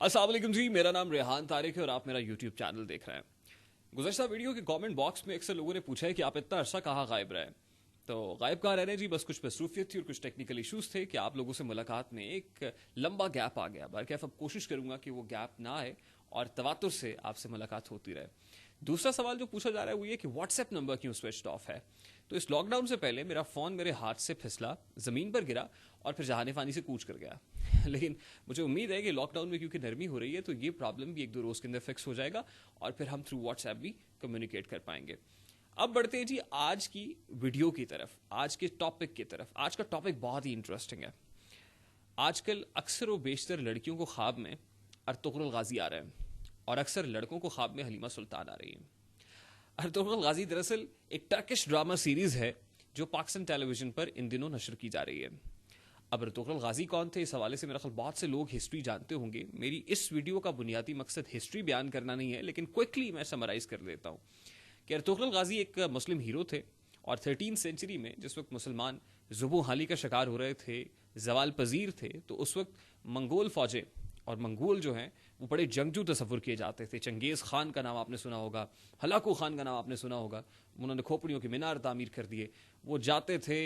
अस्सलाम वालेकुम जी, मेरा नाम रेहान तारिक है और आप मेरा यूट्यूब चैनल देख रहे हैं। गुज़श्ता वीडियो के कमेंट बॉक्स में अक्सर लोगों ने पूछा है कि आप इतना अरसा कहाँ गायब रहे। तो गायब कहाँ रह रहे जी, बस कुछ मसरूफियत थी और कुछ टेक्निकल इश्यूज थे कि आप लोगों से मुलाकात में एक लंबा गैप आ गया। बल्कि अब कोशिश करूंगा कि वो गैप ना आए और तवातुर से आपसे मुलाकात होती रहे। दूसरा सवाल जो पूछा जा रहा है वो ये कि व्हाट्सएप नंबर क्यों स्विच ऑफ है। तो इस लॉकडाउन से पहले मेरा फ़ोन मेरे हाथ से फिसला, ज़मीन पर गिरा और फिर जहाने फानी से कूच कर गया। लेकिन मुझे उम्मीद है कि लॉकडाउन में क्योंकि नरमी हो रही है तो ये प्रॉब्लम भी एक दो रोज़ के अंदर फिक्स हो जाएगा और फिर हम थ्रू व्हाट्सएप भी कम्युनिकेट कर पाएंगे। अब बढ़ते हैं जी आज की वीडियो की तरफ, आज के टॉपिक की तरफ। आज का टॉपिक बहुत ही इंटरेस्टिंग है। आजकल अक्सर व बेशतर लड़कियों को ख्वाब में अर्तुगरुल गाजी आ रहे हैं और अक्सर लड़कों को ख्वाब में हलीमा सुल्तान आ रही है। अर्तुगरुल गाजी दरअसल एक टर्किश ड्रामा सीरीज है जो पाकिस्तान टेलीविजन पर इन दिनों नशर की जा रही है। अब अर्तुगरुल गाजी कौन थे, इस हवाले से मेरा ख्याल बहुत से लोग हिस्ट्री जानते होंगे। मेरी इस वीडियो का बुनियादी मकसद हिस्ट्री बयान करना नहीं है, लेकिन क्विकली मैं समराइज कर देता हूँ कि अर्तुगरुल गाजी एक मुस्लिम हीरो थे और 13वीं सेंचुरी में जिस वक्त मुसलमान जुबो हाली का शिकार हो रहे थे, जवाल पजीर थे, तो उस वक्त मंगोल फौजें और मंगोल जो हैं वो बड़े जंगजू तस्वुर किए जाते थे। चंगेज़ खान का नाम आपने सुना होगा, हलाकू खान का नाम आपने सुना होगा। उन्होंने खोपड़ियों के मीनार तामीर कर दिए। वो जाते थे,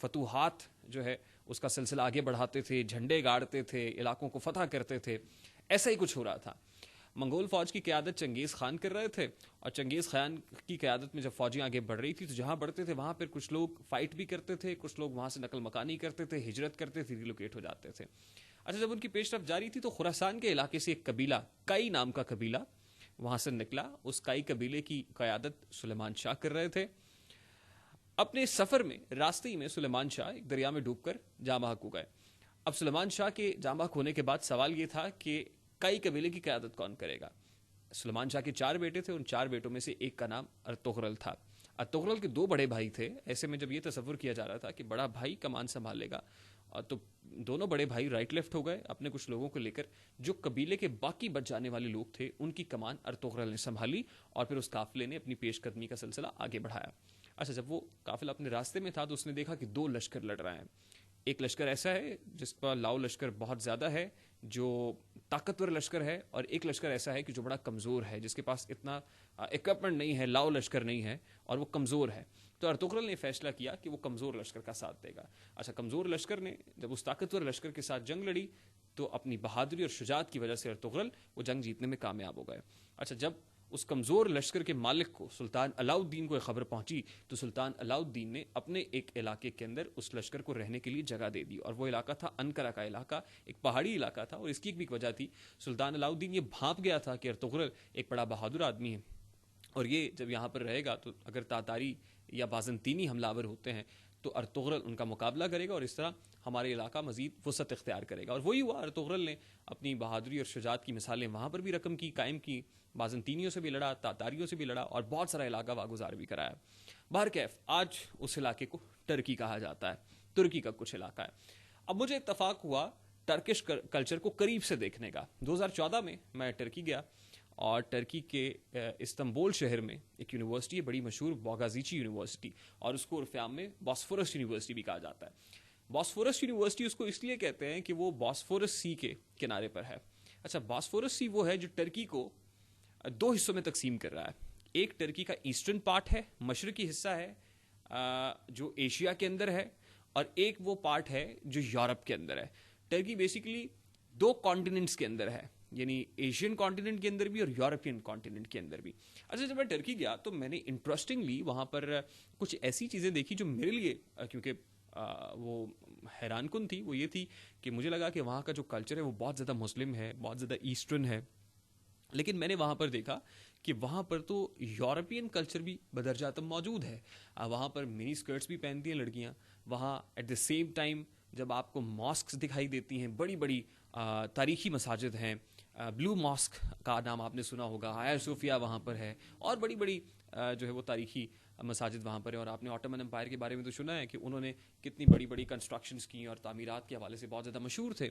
फतूहात जो है उसका सिलसिला आगे बढ़ाते थे, झंडे गाड़ते थे, इलाकों को फतह करते थे। ऐसा ही कुछ हो रहा था। मंगोल फौज की क़यादत चंगेज़ खान कर रहे थे और चंगेज़ खान की क़यादत में जब फौजियाँ आगे बढ़ रही थी तो जहाँ बढ़ते थे वहाँ पर कुछ लोग फाइट भी करते थे, कुछ लोग वहाँ से नकल मकानी करते थे, हिजरत करते थे, रिलोकेट हो जाते थे। अच्छा, जब उनकी पेशरफ जारी थी तो खुरासान के इलाके से एक कबीला, काई नाम का कबीला वहाँ से निकला। उस काई कबीले की क़यादत सुलेमान शाह कर रहे थे। अपने सफ़र में रास्ते ही में सुलेमान शाह एक दरिया में डूबकर जाँ बहक हो गए। अब सुलेमान शाह के जाँ बहक होने के बाद सवाल ये था कि काई कबीले की क़यादत कौन करेगा। सुलेमान शाह के 4 बेटे थे, उन 4 बेटों में से एक का नाम अर्तुगरुल था। अर्तुगरुल के 2 बड़े भाई थे। ऐसे में जब ये तस्वुर किया जा रहा था कि बड़ा भाई कमान संभाल लेगा, तो दोनों बड़े भाई राइट लेफ्ट हो गए अपने कुछ लोगों को लेकर। जो कबीले के बाकी बच जाने वाले लोग थे उनकी कमान अर्तुगरुल ने संभाली और फिर उस काफिले ने अपनी पेशकदमी का सिलसिला आगे बढ़ाया। अच्छा, जब वो काफिला अपने रास्ते में था तो उसने देखा कि 2 लश्कर लड़ रहे हैं। एक लश्कर ऐसा है जिस पर लाओ लश्कर बहुत ज़्यादा है, जो ताकतवर लश्कर है, और एक लश्कर ऐसा है कि जो बड़ा कमज़ोर है, जिसके पास इतना इक्विपमेंट नहीं है, लाओ लश्कर नहीं है और वो कमज़ोर है। तो अर्तुगरुल ने फैसला किया कि वो कमज़ोर लश्कर का साथ देगा। अच्छा, कमज़ोर लश्कर ने जब उस ताकतवर लश्कर के साथ जंग लड़ी तो अपनी बहादुरी और शुजात की वजह से अर्तुगरुल वो जंग जीतने में कामयाब हो गए। अच्छा, जब उस कमज़ोर लश्कर के मालिक को सुल्तान अलाउद्दीन को एक खबर पहुंची तो सुल्तान अलाउद्दीन ने अपने एक इलाके के अंदर उस लश्कर को रहने के लिए जगह दे दी और वो इलाका था अनकरा का इलाका, एक पहाड़ी इलाका था। और इसकी एक वजह थी, सुल्तान अलाउद्दीन ये भांप गया था कि अर्तुगरुल एक बड़ा बहादुर आदमी है और ये जब यहाँ पर रहेगा तो अगर तातारी या बाज़ंतीनी हमलावर होते हैं तो अर्तुगरुल उनका मुकाबला करेगा और इस तरह हमारे इलाका मजीद वसअत इख्तियार करेगा। और वही हुआ, अर्तुगरुल ने अपनी बहादुरी और शुजात की मिसालें वहाँ पर भी रकम की, कायम की, बाज़ंतीनियों से भी लड़ा, तातारियों से भी लड़ा और बहुत सारा इलाका वागुजार भी कराया। बहरकैफ आज उस इलाके को टर्की कहा जाता है, तुर्की का कुछ इलाका है। अब मुझे इत्तफाक हुआ टर्किश कल्चर को करीब से देखने का। 2014 में मैं टर्की गया और टर्की के इस्तांबुल शहर में एक यूनिवर्सिटी है बड़ी मशहूर, बोगाजीची यूनिवर्सिटी, और उसको उर्फ़ में बॉस्फोरस यूनिवर्सिटी भी कहा जाता है। बॉस्फोरस यूनिवर्सिटी उसको इसलिए कहते हैं कि वो बॉस्फोरस सी के किनारे पर है। अच्छा, बॉस्फोरस सी वो है जो टर्की को 2 हिस्सों में तकसीम कर रहा है। एक टर्की का ईस्टर्न पार्ट है, मशरकी हिस्सा है जो एशिया के अंदर है, और एक वो पार्ट है जो यूरोप के अंदर है। टर्की बेसिकली 2 कॉन्टिनेंट्स के अंदर है, यानी एशियन कॉन्टिनेंट के अंदर भी और यूरोपियन कॉन्टिनेंट के अंदर भी। अच्छा, जब मैं टर्की गया तो मैंने इंटरेस्टिंगली वहाँ पर कुछ ऐसी चीज़ें देखी जो मेरे लिए, क्योंकि वो हैरान कुन थी, वो ये थी कि मुझे लगा कि वहाँ का जो कल्चर है वो बहुत ज़्यादा मुस्लिम है, बहुत ज़्यादा ईस्टर्न है, लेकिन मैंने वहाँ पर देखा कि वहाँ पर तो यूरोपियन कल्चर भी बदरजातम मौजूद है। वहाँ पर मिनी स्कर्ट्स भी पहनती हैं लड़कियाँ। वहाँ एट द सेम टाइम जब आपको मॉस्क्स दिखाई देती हैं, बड़ी बड़ी तारीखी मसाजिद हैं, ब्लू मॉस्क का नाम आपने सुना होगा, हाया सोफिया वहाँ पर है, और बड़ी बड़ी जो है वो तारीखी मसाजिद वहाँ पर है। और आपने ऑटोमन एम्पायर के बारे में तो सुना है कि उन्होंने कितनी बड़ी बड़ी कंस्ट्रक्शंस की और तामीरात के हवाले से बहुत ज़्यादा मशहूर थे।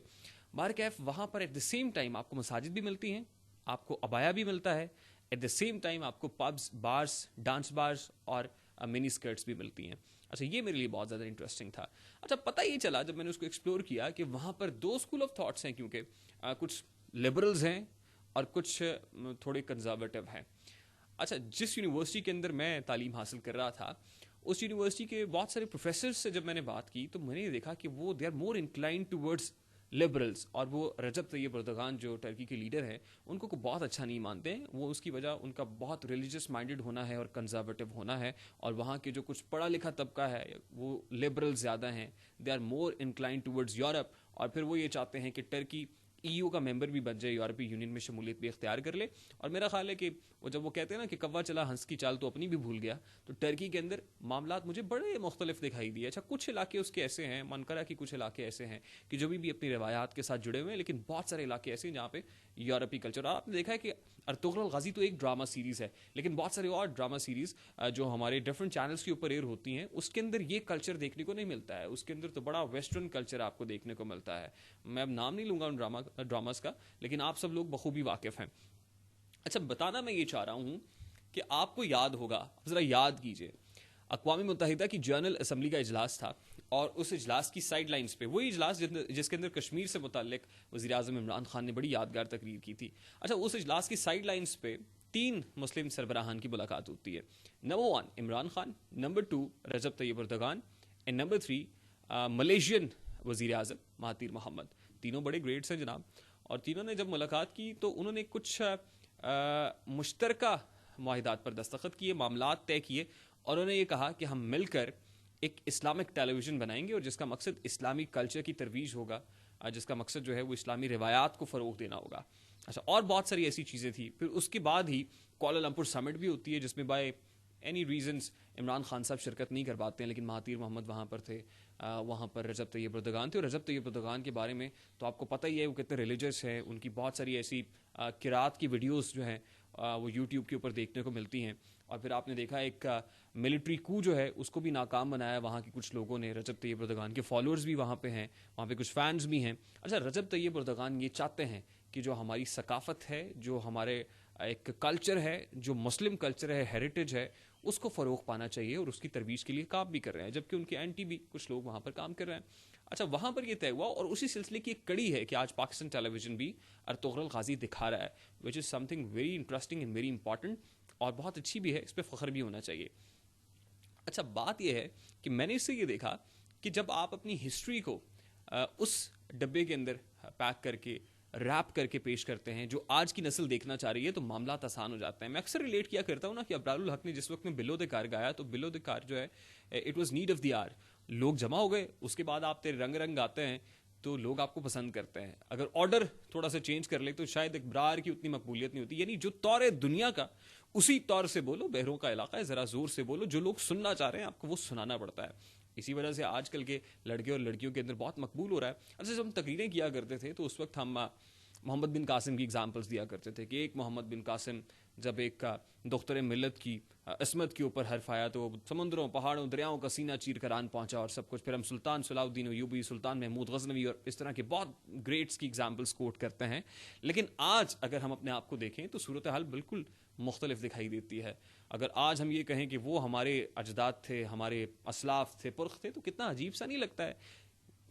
बहरकैफ वहाँ पर एट द सेम टाइम आपको मसाजिद भी मिलती हैं, आपको अबाया भी मिलता है, एट द सेम टाइम आपको पब्स, बार्स, डांस बार्स और मिनी स्कर्ट्स भी मिलती हैं। अच्छा, ये मेरे लिए बहुत ज़्यादा इंटरेस्टिंग था। अच्छा, पता ये चला जब मैंने उसको एक्सप्लोर किया कि वहाँ पर 2 स्कूल ऑफ थॉट्स हैं, क्योंकि कुछ लिबरल्स हैं और कुछ थोड़े कंजर्वेटिव हैं. अच्छा, जिस यूनिवर्सिटी के अंदर मैं तालीम हासिल कर रहा था, उस यूनिवर्सिटी के बहुत सारे प्रोफेसर्स से जब मैंने बात की तो मैंने देखा कि वो they are more inclined towards liberals, और वो रजब तैयब एर्दोगान जो टर्की के लीडर हैं उनको को बहुत अच्छा नहीं मानते हैं. वो उसकी वजह उनका बहुत रिलीजियस माइंडेड होना है और कंजर्वेटिव होना है, और वहाँ के जो कुछ पढ़ा लिखा तबका है वो लिबरल ज़्यादा हैं. They are more inclined towards Europe, और फिर वो ये चाहते हैं कि टर्की EU का मेंबर भी बन जाए, यूरोपीय यूनियन में शमूलियत भी इख्तियार कर ले. और मेरा ख्याल है कि वो जब वो कहते हैं ना कि कव्वा चला हंस की चाल तो अपनी भी भूल गया, तो टर्की के अंदर मामलात मुझे बड़े मुख्तलिफ दिखाई दिए. अच्छा, कुछ इलाके उसके ऐसे हैं, मन करा कि कुछ इलाके ऐसे हैं कि जो भी अपनी रवायात के साथ जुड़े हुए हैं, लेकिन बहुत सारे इलाके ऐसे हैं जहाँ पे यूरोपीय कल्चर. और आपने देखा है कि अर्तुगरुल गाजी तो एक ड्रामा सीरीज़ है, लेकिन बहुत सारे और ड्रामा सीरीज़ जो हमारे डिफरेंट चैनल्स के ऊपर एयर होती हैं उसके अंदर ये कल्चर देखने को नहीं मिलता है. उसके अंदर तो बड़ा वेस्टर्न कल्चर आपको देखने को मिलता है. मैं अब नाम नहीं लूँगा उन ड्रामास का, लेकिन आप सब लोग बखूबी वाकिफ़ हैं. अच्छा, बताना मैं ये चाह रहा हूँ कि आपको याद होगा, ज़रा याद कीजिए, अक़वाम मुत्तहिदा की जनरल असम्बली का इजलास था, और उस इजलास की साइड लाइन्स पे, वही इजलास जिसके अंदर कश्मीर से मुताल्लिक वज़ीर आज़म इमरान खान ने बड़ी यादगार तकरीर की थी. अच्छा, उस इजलास की साइड लाइन्स पे 3 मुस्लिम सरबराहान की मुलाकात होती है. Number 1 Imran Khan, number 2 Recep Tayyip Erdogan, and number 3 Malaysian वज़ीर आज़म महातीर मोहम्मद. तीनों बड़े ग्रेट्स हैं जनाब, और तीनों ने जब मुलाकात की तो उन्होंने कुछ मुश्तरका मुआहिदात पर दस्तखत किए, मामलात तय किए, और उन्होंने ये कहा कि हम मिलकर एक इस्लामिक टेलीविज़न बनाएंगे और जिसका मकसद इस्लामी कल्चर की तरवीज होगा, जिसका मकसद जो है वो इस्लामी रिवायात को फ़रोग़ देना होगा. अच्छा, और बहुत सारी ऐसी चीज़ें थी. फिर उसके बाद ही कुआलालंपुर समिट भी होती है, जिसमें by any reasons Imran Khan साहब शिरकत नहीं कर पाते हैं, लेकिन महातीर मोहम्मद वहाँ पर थे. वहाँ पर रजब तैयब एर्दोगान थे, और रजब तैयब एर्दोगान के बारे में तो आपको पता ही है वो कितने रिलीजियस हैं. उनकी बहुत सारी ऐसी किरात की वीडियोस जो हैं वो यूट्यूब के ऊपर देखने को मिलती हैं. और फिर आपने देखा एक मिलिट्री कू जो है उसको भी नाकाम बनाया वहाँ के कुछ लोगों ने. रजब तैयब एर्दोगान के फॉलोअर्स भी वहाँ पे हैं, वहाँ पे कुछ फैंस भी हैं. अच्छा, रजब तैयब एर्दोगान ये चाहते हैं कि जो हमारी सकाफ़त है, जो हमारे एक कल्चर है, जो मुस्लिम कल्चर है, हेरिटेज है, उसको फ़रोग़ पाना चाहिए, और उसकी तरवीज के लिए काम भी कर रहे हैं, जबकि उनके एंटी भी कुछ लोग वहाँ पर काम कर रहे हैं. अच्छा, वहाँ पर ये तय हुआ, और उसी सिलसिले की एक कड़ी है कि आज पाकिस्तान टेलीविज़न भी अर्तुगरुल गाजी दिखा रहा है, which is something very interesting and very important, और बहुत अच्छी भी है, इस पर फ़ख्र भी होना चाहिए. अच्छा, बात यह है कि मैंने इससे ये देखा कि जब आप अपनी हिस्ट्री को उस डब्बे के अंदर पैक करके रैप करके पेश करते हैं जो आज की नस्ल देखना चाह रही है, तो मामला आसान हो जाते हैं. मैं अक्सर रिलेट किया करता हूँ ना कि अब्रारुल हक ने जिस वक्त में बिलो द कार गाया, तो बिलो द कार जो है it was need of the hour. लोग जमा हो गए, उसके बाद आप तेरे रंग रंग गाते हैं तो लोग आपको पसंद करते हैं. अगर ऑर्डर थोड़ा सा चेंज कर ले तो शायद एक ब्रार की उतनी मकबूलियत नहीं होती. यानी जो तौर है दुनिया का, उसी तौर से बोलो. बहरों का इलाका है, ज़रा ज़ोर से बोलो. जो लोग सुनना चाह रहे हैं आपको वो सुनाना पड़ता है. इसी वजह से आजकल के लड़के और लड़कियों के अंदर बहुत मकबूल हो रहा है. अच्छा, जब हम तकरीरें किया करते थे तो उस वक्त हम मोहम्मद बिन कासिम की एग्जाम्पल्स दिया करते थे कि एक मोहम्मद बिन कासिम जब एक दुख्तर मिलत की असमत के ऊपर हर्फ आया तो समुद्रों, पहाड़ों, दरियाओं का सीना चीर कर आन पहुंचा और सब कुछ. फिर हम सुल्तान सलाउद्दीन अय्यूबी, सुल्तान महमूद गजनवी और इस तरह के बहुत ग्रेट्स की एग्जाम्पल्स कोट करते हैं. लेकिन आज अगर हम अपने आप को देखें तो सूरत हाल बिल्कुल मुख्तलिफ दिखाई देती है. अगर आज हम ये कहें कि वो हमारे अजदाद थे, हमारे असलाफ थे, पुरख थे, तो कितना अजीब सा नहीं लगता है.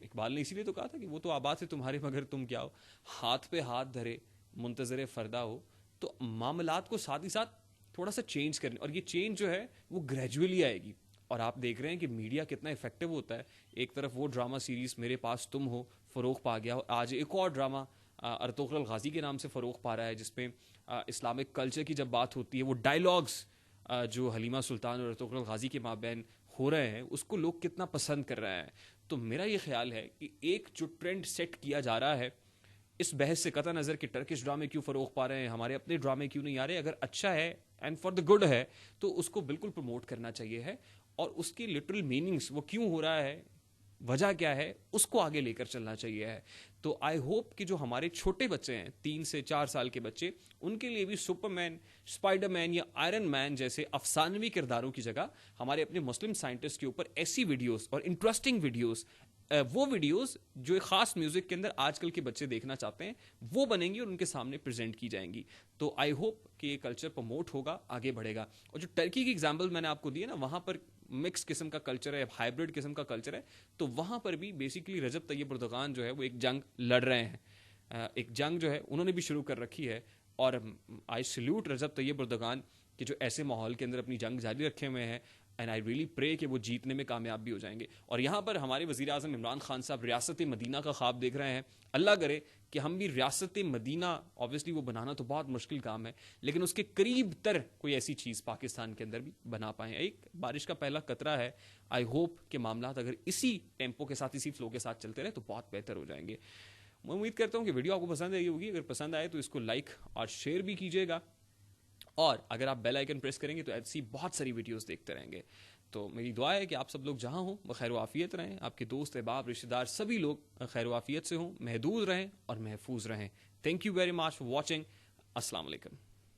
इकबाल ने इसीलिए तो कहा था कि वो तो आबाद से तुम्हारे मगर तुम क्या हो, हाथ पे हाथ धरे मुंतजर फरदा हो. तो मामलात को साथ ही साथ थोड़ा सा चेंज करने, और ये चेंज जो है वो ग्रेजुअली आएगी. और आप देख रहे हैं कि मीडिया कितना इफेक्टिव होता है. एक तरफ वो ड्रामा सीरीज मेरे पास तुम हो फ़रोग़ पा गया, आज एक और ड्रामा अर्तुगरुल गाजी के नाम से फ़रोग़ पा रहा है, जिसमें इस्लामिक कल्चर की जब बात होती है, वो डायलॉग्स जो हलीमा सुल्तान और अर्तुगरुल गाजी के माबैन हो रहे हैं उसको लोग कितना पसंद कर रहे हैं. तो मेरा ये ख्याल है कि एक जो ट्रेंड सेट किया जा रहा है, इस बहस से कतई नज़र कि टर्किश ड्रामे क्यों फ़रोग़ पा रहे हैं, हमारे अपने ड्रामे क्यों नहीं आ रहे, अगर अच्छा है एंड फॉर द गुड है तो उसको बिल्कुल प्रमोट करना चाहिए है, और उसकी लिटरल मीनिंग्स वो क्यों हो रहा है, वजह क्या है, उसको आगे लेकर चलना चाहिए है. तो आई होप कि जो हमारे छोटे बच्चे हैं 3 से 4 साल के बच्चे, उनके लिए भी सुपरमैन, स्पाइडरमैन या आयरन मैन जैसे अफसानवी किरदारों की जगह हमारे अपने मुस्लिम साइंटिस्ट के ऊपर ऐसी वीडियोस और इंटरेस्टिंग वीडियोस, वो वीडियोस जो एक खास म्यूजिक के अंदर आजकल के बच्चे देखना चाहते हैं, वो बनेंगी और उनके सामने प्रेजेंट की जाएंगी. तो आई होप कि ये कल्चर प्रमोट होगा, आगे बढ़ेगा. और जो टर्की की एग्जाम्पल मैंने आपको दी है ना, वहाँ पर मिक्स किस्म का कल्चर है, हाइब्रिड किस्म का कल्चर है, तो वहाँ पर भी बेसिकली रजब तैयब एर्दोगान जो है वो एक जंग लड़ रहे हैं. ایک جنگ جو ہے انہوں نے بھی شروع کر رکھی ہے. اور آئی سلیوٹ رجب طیب اردگان کہ جو ایسے ماحول کے اندر اپنی جنگ جاری رکھے ہوئے ہیں, اینڈ آئی ریئلی پرے کہ وہ جیتنے میں کامیاب بھی ہو جائیں گے. اور یہاں پر ہمارے وزیر اعظم عمران خان صاحب ریاست مدینہ کا خواب دیکھ رہے ہیں. اللہ کرے کہ ہم بھی ریاست مدینہ, آبویسلی وہ بنانا تو بہت مشکل کام ہے, لیکن اس کے قریب تر کوئی ایسی چیز پاکستان کے اندر بھی بنا پائیں. ایک بارش کا پہلا قطرہ ہے. آئی ہوپ کہ معاملات اگر اسی ٹیمپو کے ساتھ, اسی فلو کے ساتھ چلتے رہے تو بہت بہتر ہو جائیں گے. میں امید کرتا ہوں کہ ویڈیو آپ کو پسند آئی ہوگی. اگر پسند آئے تو اس کو لائک اور شیئر بھی کیجیے گا, اور اگر آپ بیل آئیکن پریس کریں گے تو ایسی بہت ساری ویڈیوز دیکھتے رہیں گے. تو میری دعا ہے کہ آپ سب لوگ جہاں ہوں وہ خیر و عافیت رہیں, آپ کے دوست احباب رشتہ دار سبھی لوگ خیر و عافیت سے ہوں, محدود رہیں اور محفوظ رہیں. Thank you very much for watching. السلام علیکم.